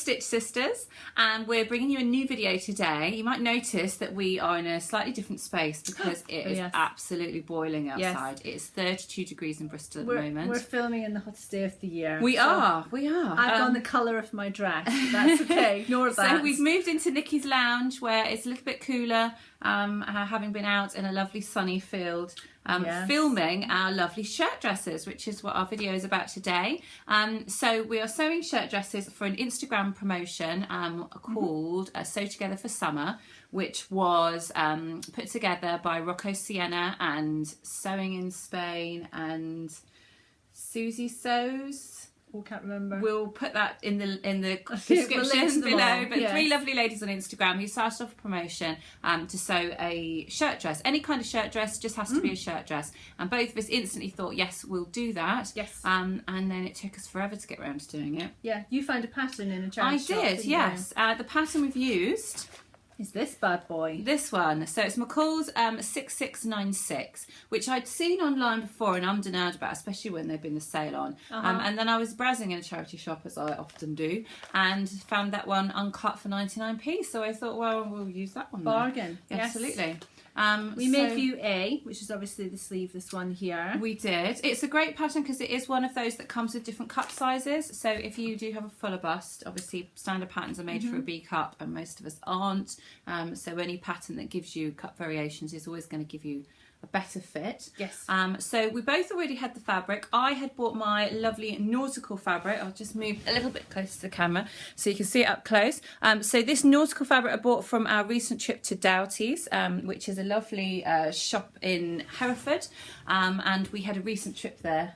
Stitch Sisters, and we're bringing you a new video today. You might notice that we are in a slightly different space because it is absolutely boiling outside. It's 32 degrees in Bristol at the moment. We're filming in the hottest day of the year. We are. I've gone the colour of my dress, but that's okay, ignore that. So we've moved into Nikki's lounge where it's a little bit cooler, having been out in a lovely sunny field. Filming our lovely shirt dresses, which is what our video is about today. So we are sewing shirt dresses for an Instagram promotion called Sew Together for Summer, which was put together by Rocco Sienna and Sewing in Spain and Susie Sews. Can't remember. We'll put that in the description below. But three lovely ladies on Instagram who started off a promotion to sew a shirt dress. Any kind of shirt dress, just has to be a shirt dress. And both of us instantly thought, yes, we'll do that. Yes. And then it took us forever to get around to doing it. Yeah, you found a pattern in a charity shop. I did, yes. The pattern we've used is this bad boy. This one. So it's McCalls M6696, which I'd seen online before and ummed and ahed about, especially when there'd been the sale on. And then I was browsing in a charity shop, as I often do, and found that one uncut for 99p. So I thought, well, we'll use that one. Bargain. Yes. Absolutely. We made view A, which is obviously the sleeveless one here. We did. It's a great pattern because it is one of those that comes with different cup sizes. So if you do have a fuller bust, obviously standard patterns are made for a B cup and most of us aren't. So any pattern that gives you cup variations is always going to give you a better fit. Yes. So we both already had the fabric. I had bought my lovely nautical fabric. I'll just move a little bit closer to the camera so you can see it up close. So this nautical fabric I bought from our recent trip to Doughty's, which is a lovely shop in Hereford. And we had a recent trip there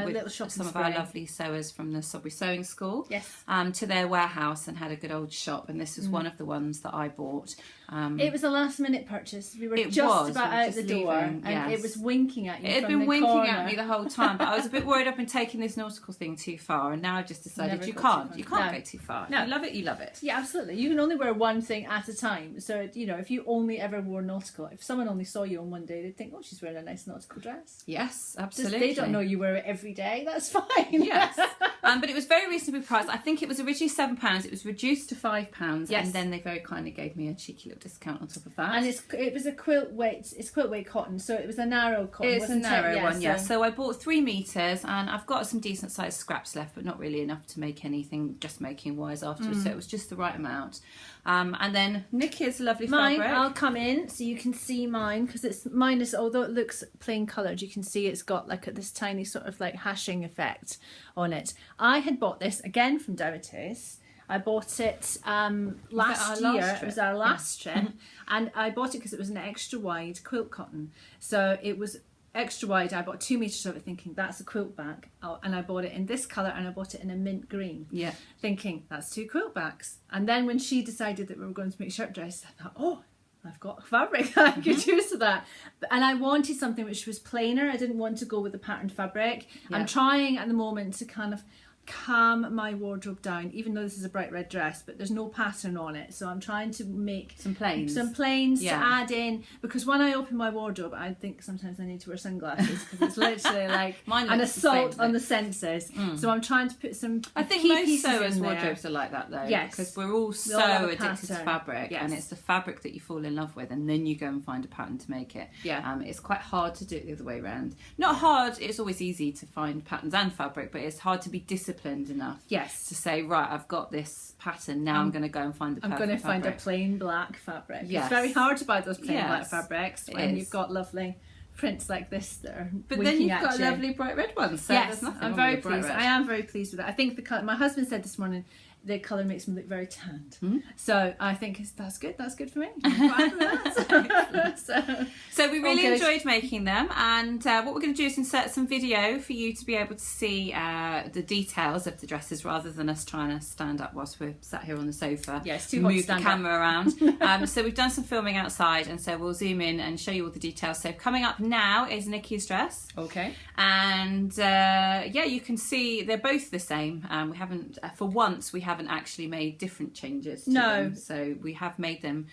with some of our lovely sewers from the Sodbury Sewing School. Yes. To their warehouse and had a good old shop. And this was one of the ones that I bought. It was a last minute purchase. We were just about out the door. And it was winking at you. It had been winking at me the whole time, but I was a bit worried I've been taking this nautical thing too far, and now I've just decided you can't go too far. No. You love it, you love it. Yeah, absolutely. You can only wear one thing at a time. So, you know, if you only ever wore nautical, if someone only saw you on one day, they'd think, oh, she's wearing a nice nautical dress. Yes, absolutely. They don't know you wear it every day. That's fine. Yes. But it was very reasonably priced. I think it was originally £7. It was reduced to £5. Yes. And then they very kindly gave me a cheeky little discount on top of that. And it was a quilt weight. It's quilt weight cotton, so it was a narrow cotton. It's a narrow one, yeah. So I bought 3 meters, and I've got some decent sized scraps left, but not really enough to make anything just making wise afterwards. So it was just the right amount. And then Nikki's lovely fabric. I'll come in so you can see mine, because mine is, although it looks plain coloured, you can see it's got like this tiny sort of like hashing effect on it. I had bought this again from Doughty's. I bought it last year. It was our last trip, and I bought it because it was an extra wide quilt cotton. So it was extra wide. I bought 2 meters of it, thinking that's a quilt back. And I bought it in this colour, and I bought it in a mint green. Yeah, thinking that's 2 quilt backs. And then when she decided that we were going to make shirt dresses, I thought, oh, I've got fabric that I could use for that. And I wanted something which was plainer. I didn't want to go with the patterned fabric. Yeah. I'm trying at the moment to kind of calm my wardrobe down, even though this is a bright red dress, but there's no pattern on it, so I'm trying to make some plains to add in, because when I open my wardrobe I think sometimes I need to wear sunglasses because it's literally like an assault on the senses. So I'm trying to put some I think most sewers' wardrobes are like that though, because we're all so addicted to fabric, and it's the fabric that you fall in love with, and then you go and find a pattern to make it. It's quite hard to do it the other way around. Not hard, it's always easy to find patterns and fabric, but it's hard to be disciplined enough to say, right, I've got this pattern, now I'm going to go and find the perfect I'm going to find fabric. A plain black fabric. It's very hard to buy those plain black fabrics when you've got lovely prints like this that are but then you've got a lovely bright red one, so there's nothing I'm very pleased. I am very pleased with it. I think the colour, my husband said this morning, the colour makes me look very tanned. So I think that's good for me. I'm fine with that. So we really enjoyed making them, and what we're going to do is insert some video for you to be able to see the details of the dresses, rather than us trying to stand up whilst we're sat here on the sofa. Yeah, it's too hot to stand the camera around. So we've done some filming outside, and so we'll zoom in and show you all the details. So coming up now is Nikki's dress. Okay. And you can see they're both the same. We haven't, for once, we haven't actually made different changes to them. So we have made them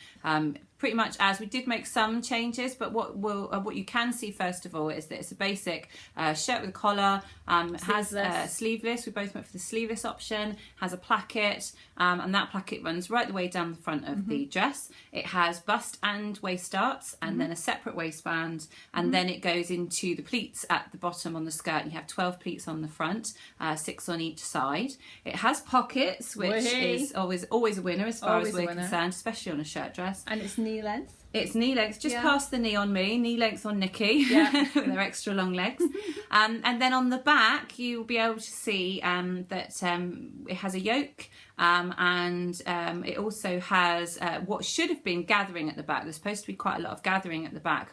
pretty much as. We did make some changes, but what you can see first of all is that it's a basic shirt with a collar. It has sleeveless. We both went for the sleeveless option. Has a placket, and that placket runs right the way down the front of the dress. It has bust and waist darts, and then a separate waistband, and then it goes into the pleats at the bottom on the skirt. You have 12 pleats on the front, 6 on each side. It has pockets, which is always a winner as far as we're concerned, especially on a shirt dress. And it's knee length. It's knee length, just past the knee on me, knee length on Nikki, with her extra long legs. And then on the back, you'll be able to see that it has a yoke, and it also has what should have been gathering at the back. There's supposed to be quite a lot of gathering at the back,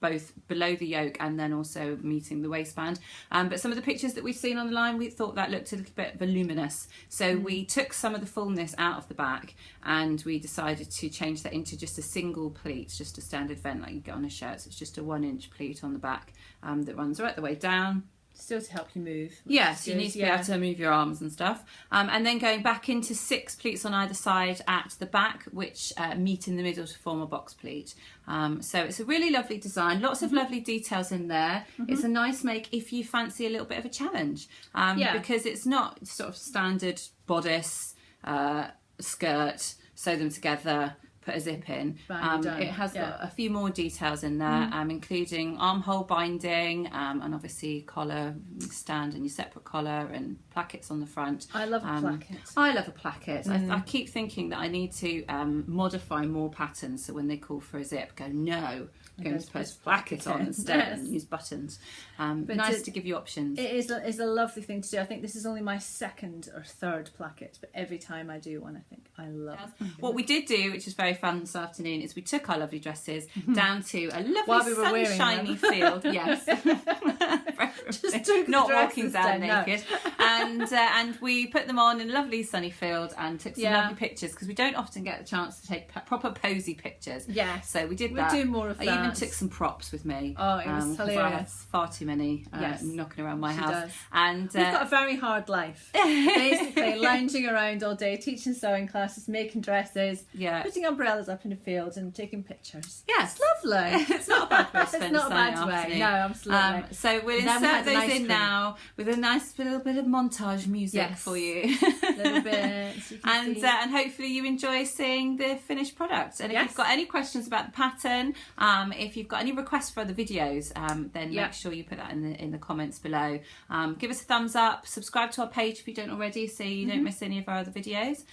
both below the yoke and then also meeting the waistband. But some of the pictures that we've seen online, we thought that looked a little bit voluminous. So we took some of the fullness out of the back, and we decided to change that into just a single pleat, just a standard vent like you get on a shirt. So it's just a 1-inch pleat on the back that runs right the way down. Still to help you move. Yes, you need to be able to move your arms and stuff. And then going back into 6 pleats on either side at the back, which meet in the middle to form a box pleat. So it's a really lovely design. Lots of lovely details in there. It's a nice make if you fancy a little bit of a challenge. Because it's not sort of standard bodice, skirt, sew them together, put a zip in. It has a few more details in there, including armhole binding, and obviously collar stand and your separate collar and plackets on the front. I love a placket. I love a placket. I keep thinking that I need to modify more patterns, so when they call for a zip, go no, I'm going to put a placket on instead and use buttons. But nice to give you options. It is a lovely thing to do. I think this is only my 2nd or 3rd placket, but every time I do one, I think I love it. What we did do, which is very fun this afternoon, is we took our lovely dresses down to a lovely sunshiny field. Yes. Just not walking down naked. And we put them on in a lovely sunny field and took some lovely pictures, because we don't often get the chance to take proper posy pictures. Yeah. So we did that. We do more of that. I even took some props with me. Oh, it was hilarious. I have far too many knocking around my house. Does. And we've got a very hard life. Basically, lounging around all day, teaching sewing classes, making dresses, putting umbrellas up in the field and taking pictures. Yes. It's lovely. It's not a bad way to spend It's not a bad way. No, absolutely. So we'll insert those in now with a nice little bit of montage music for you. A little bit. So and hopefully you enjoy seeing the finished product. And if you've got any questions about the pattern, if you've got any requests for other videos, then make sure you put that in the comments below. Give us a thumbs up, subscribe to our page if you don't already, so you don't miss any of our other videos.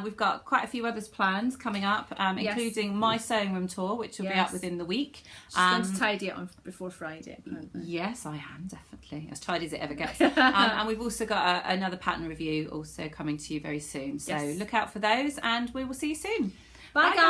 We've got quite a few others planned coming up, including my sewing room tour, which will be out within the week. She's going to tidy it on before Friday. Yes, I am, definitely. As tidy as it ever gets. And we've also got another pattern review also coming to you very soon. So look out for those, and we will see you soon. Bye guys.